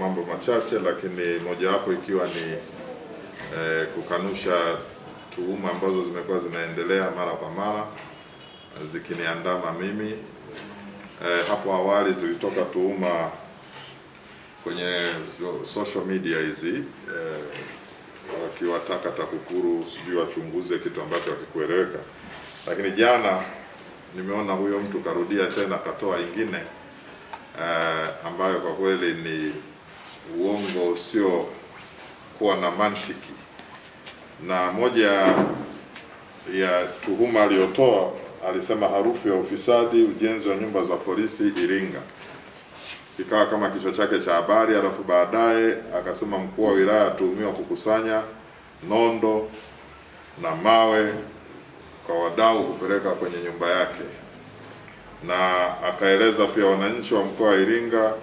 mambo machache, lakini mojawapo ikiwa ni kukanusha tuhuma ambazo zimekuwa zinaendelea mara kwa mara zikiniandama mimi. Hapo awali zilitoka tuhuma kwenye social media hizi wakiwataka TAKUKURU sijui wachunguze kitu ambacho hakikueleweka, lakini jana nimeona huyo mtu karudia tena katoa ingine ambayo kwa kweli ni uongo usio kuwa na mantiki, na moja ya tuhuma aliyotoa alisema harufu ya ufisadi, ujenzi wa nyumba za polisi Iringa, ikawa kama kichwa chake cha habari. Alafu baadaye akasema mkuu wa wilaya atuhumiwa kukusanya nondo na mawe kwa wadau kupeleka kwenye nyumba yake, na akaeleza pia wananchi wa mkoa wa Iringa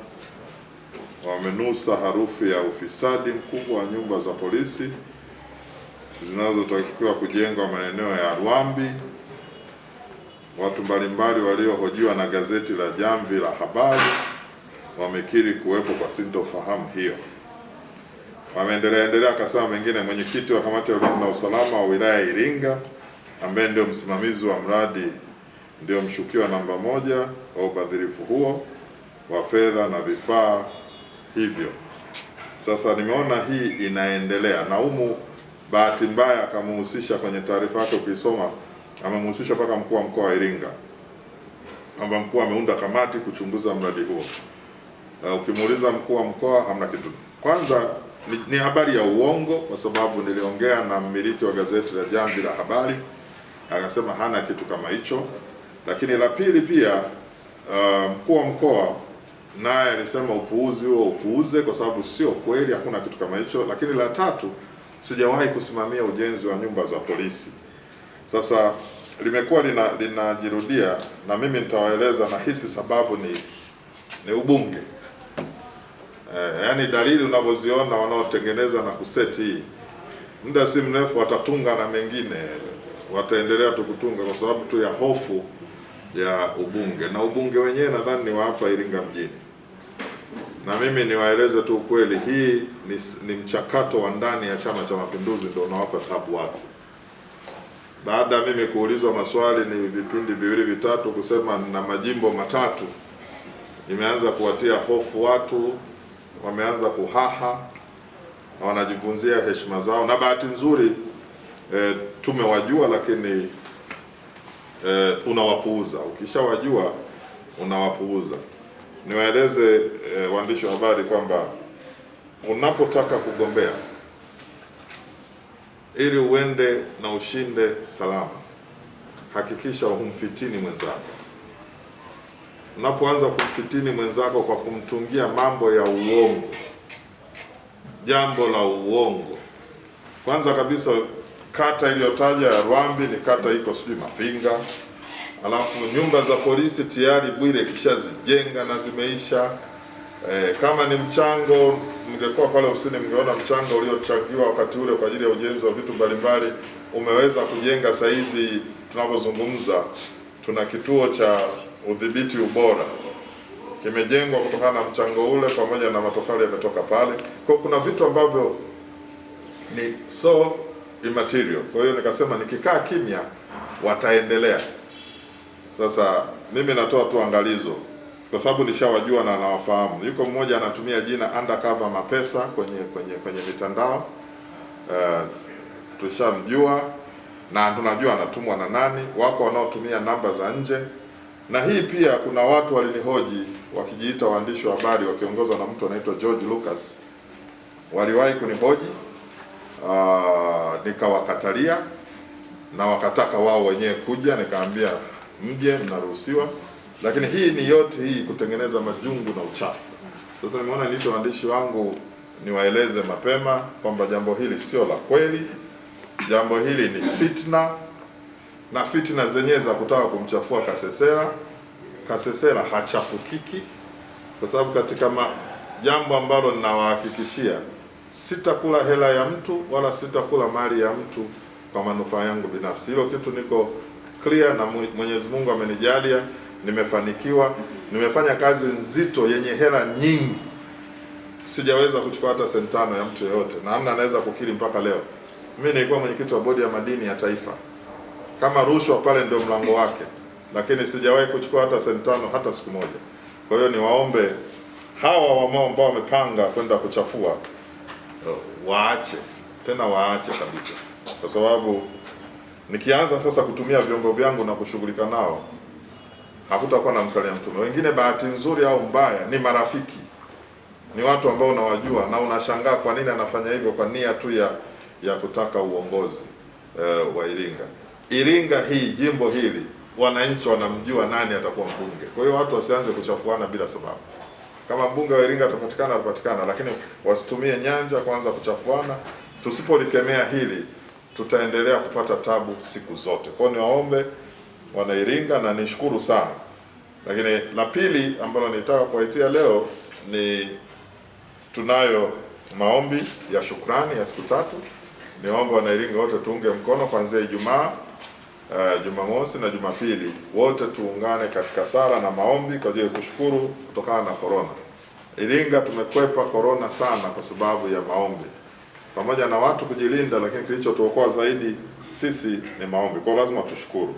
wamenusa harufu ya ufisadi mkubwa wa nyumba za polisi zinazotakiwa kujengwa maeneo ya Rwambi. Watu mbalimbali waliohojiwa na gazeti la Jamvi la Habari wamekiri kuwepo kwa sintofahamu hiyo. Wameendelea akasema mengine, mwenyekiti wa kamati ya ulinzi na usalama wa wilaya ya Iringa ambaye ndio msimamizi wa mradi ndio mshukiwa namba 1 wa ubadhirifu huo wa fedha na vifaa hivyo. Sasa nimeona hii inaendelea, na bahati mbaya akamuhusisha kwenye taarifa yake, ukisoma amemhusisha mpaka mkuu wa mkoa wa Iringa, kwamba mkuu ameunda kamati kuchunguza mradi huo. Ukimuuliza mkuu wa mkoa hamna kitu. Kwanza ni habari ya uongo, kwa sababu niliongea na mmiliki wa gazeti la Jamvi la Habari akasema hana kitu kama hicho. Lakini la pili pia mkuu wa mkoa naye alisema upuuzi huo upuuze, kwa sababu sio kweli, hakuna kitu kama hicho. Lakini la tatu, sijawahi kusimamia ujenzi wa nyumba za polisi. Sasa limekuwa linajirudia, na mimi nitawaeleza na hisi sababu ni ubunge. Yaani dalili unavyoziona wanaotengeneza na kuseti hii, muda si mrefu watatunga na mengine, wataendelea tu kutunga kwa sababu tu ya hofu ya ubunge, na ubunge wenyewe nadhani ni wa hapa Iringa mjini. Na mimi niwaeleze tu ukweli, hii ni mchakato wa ndani ya Chama cha Mapinduzi ndio unawapa tabu watu. Baada ya mimi kuulizwa maswali ni vipindi viwili vitatu kusema na majimbo 3, imeanza kuwatia hofu watu, wameanza kuhaha na wanajivunzia heshima zao, na bahati nzuri tumewajua, lakini unawapuuza. Ukishawajua unawapuuza. Niwaeleze waandishi wa habari kwamba unapotaka kugombea ili uende na ushinde salama, hakikisha humfitini mwenzako. Unapoanza kumfitini mwenzako kwa kumtungia mambo ya uongo, jambo la uongo, kwanza kabisa kata iliyotaja ya Rwambi ni kata iko sijui Mafinga, alafu nyumba za polisi tayari Bwire kishazijenga na zimeisha. Kama ni mchango, mngekuwa pale ofisini mngeona mchango uliochangiwa wakati ule kwa ajili ya ujenzi wa vitu mbalimbali umeweza kujenga. Saa hizi tunapozungumza tuna kituo cha udhibiti ubora kimejengwa kutokana na mchango ule, pamoja na matofali yametoka pale. Kwa kuna vitu ambavyo ni so immaterial. Kwa hiyo nikasema nikikaa kimya wataendelea. Sasa mimi natoa tu angalizo, kwa sababu nishawajua na nawafahamu. Yuko mmoja anatumia jina undercover Mapesa kwenye mitandao. Tushamjua na tunajua anatumwa na nani. Wako wanaotumia namba za nje, na hii pia kuna watu walinihoji wakijiita waandishi wa habari wakiongozwa na mtu anaitwa George Lucas. Waliwahi kunihoji, nikawakatalia na wakataka wao wenyewe kuja, nikaambia mje, mnaruhusiwa. Lakini hii ni yote hii kutengeneza majungu na uchafu. Sasa nimeona niite waandishi wangu niwaeleze mapema kwamba jambo hili sio la kweli. Jambo hili ni fitna, na fitna zenyewe za kutaka kumchafua Kasesera. Kasesera hachafukiki, kwa sababu katika jambo ambalo ninawahakikishia, sitakula hela ya mtu wala sitakula mali ya mtu kwa manufaa yangu binafsi. Hilo kitu niko clear, na Mwenyezi Mungu amenijalia, nimefanikiwa, nimefanya kazi nzito yenye hela nyingi sijaweza kuchukua hata senti tano ya mtu yeyote, na hamna anaweza kukiri mpaka leo. Mimi nilikuwa mwenyekiti wa bodi ya madini ya taifa, kama rushwa pale ndio mlango wake, lakini sijawahi kuchukua hata senti tano hata siku moja. Kwa hiyo niwaombe hawa ambao wamepanga kwenda kuchafua waache, tena waache kabisa, kwa sababu nikianza sasa kutumia vyombo vyangu na kushughulika nao hakutakuwa na msalia mtume. Wengine bahati nzuri au mbaya ni marafiki, ni watu ambao unawajua na unashangaa kwa nini anafanya hivyo, kwa nia tu ya kutaka uongozi wa Iringa. Iringa hii, jimbo hili, wananchi wanamjua nani atakuwa mbunge. Kwa hiyo watu wasianze kuchafuana bila sababu. Kama mbunge wa Iringa atapatikana, lakini wasitumie nyanja kwanza kuchafuana. Tusipolikemea hili tutaendelea kupata tabu siku zote. Kwa hiyo niwaombe wana Iringa, na nishukuru sana. Lakini la pili ambalo nitaka kuwaitia leo ni tunayo maombi ya shukrani ya siku 3. Niombe wana Iringa wote tuunge mkono kuanzia Ijumaa, Jumamosi na Jumapili, wote tuungane katika sala na maombi kwa ajili ya kushukuru kutokana na corona. Iringa tumekwepa corona sana kwa sababu ya maombi, pamoja na watu kujilinda, lakini kilichotuokoa zaidi sisi ni maombi. Kwa lazima tushukuru.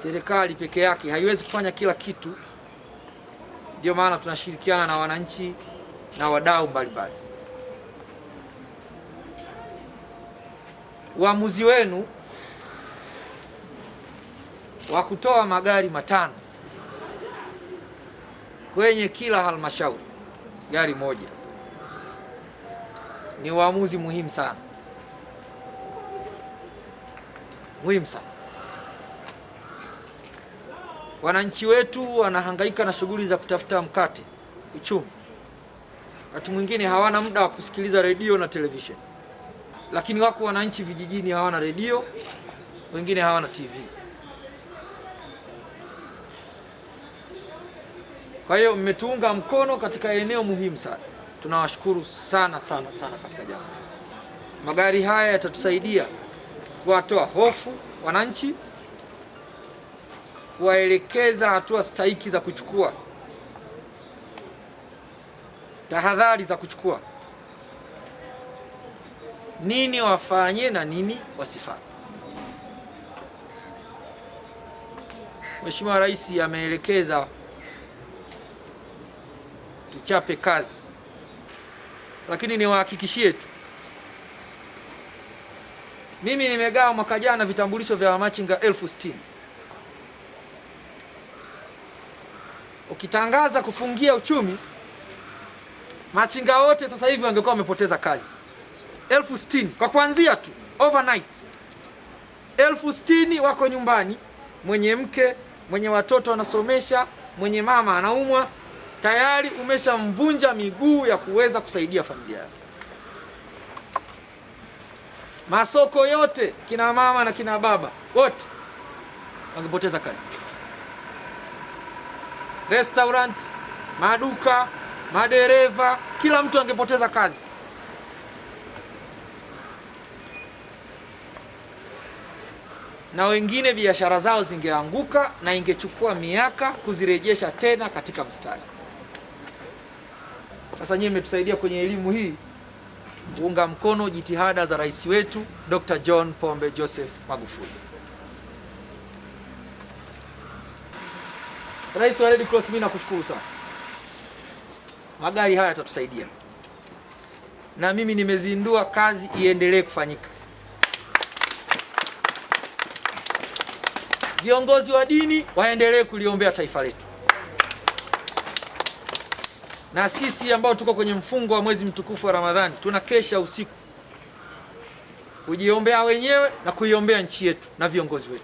Serikali peke yake haiwezi kufanya kila kitu. Ndio maana tunashirikiana na wananchi na wadau mbalimbali. Uamuzi wenu wa kutoa magari 5 kwenye kila halmashauri, gari moja, ni uamuzi muhimu sana, muhimu sana. Wananchi wetu wanahangaika na shughuli za kutafuta mkate, uchumi. Wakati mwingine hawana muda wa kusikiliza redio na television, lakini wako wananchi vijijini hawana redio, wengine hawana TV. Kwa hiyo mmetuunga mkono katika eneo muhimu sana, tunawashukuru sana sana sana katika jambo. Magari haya yatatusaidia kuwatoa hofu wananchi, kuwaelekeza hatua stahiki za kuchukua, tahadhari za kuchukua, nini wafanye na nini wasifanye. Mheshimiwa Rais ameelekeza tuchape kazi, lakini niwahakikishie tu, mimi nimegawa mwaka jana vitambulisho vya wamachinga 60,000. Ukitangaza kufungia uchumi, machinga wote sasa hivi wangekuwa wamepoteza kazi. 60,000 kwa kuanzia tu overnight. 60,000 wako nyumbani, mwenye mke, mwenye watoto wanasomesha, mwenye mama anaumwa, tayari umeshamvunja miguu ya kuweza kusaidia familia yake. Masoko yote, kina mama na kina baba wote wangepoteza kazi. Restaurant, maduka, madereva, kila mtu angepoteza kazi. Na wengine biashara zao zingeanguka na ingechukua miaka kuzirejesha tena katika mstari. Sasa nyinyi mmetusaidia kwenye elimu hii kuunga mkono jitihada za rais wetu Dr. John Pombe Joseph Magufuli. Rais wa Red Cross, mimi nakushukuru sana. Magari haya yatatusaidia, na mimi nimezindua kazi iendelee kufanyika. Viongozi wa dini waendelee kuliombea taifa letu, na sisi ambao tuko kwenye mfungo wa mwezi mtukufu wa Ramadhani tunakesha usiku kujiombea wenyewe na kuiombea nchi yetu na viongozi wetu.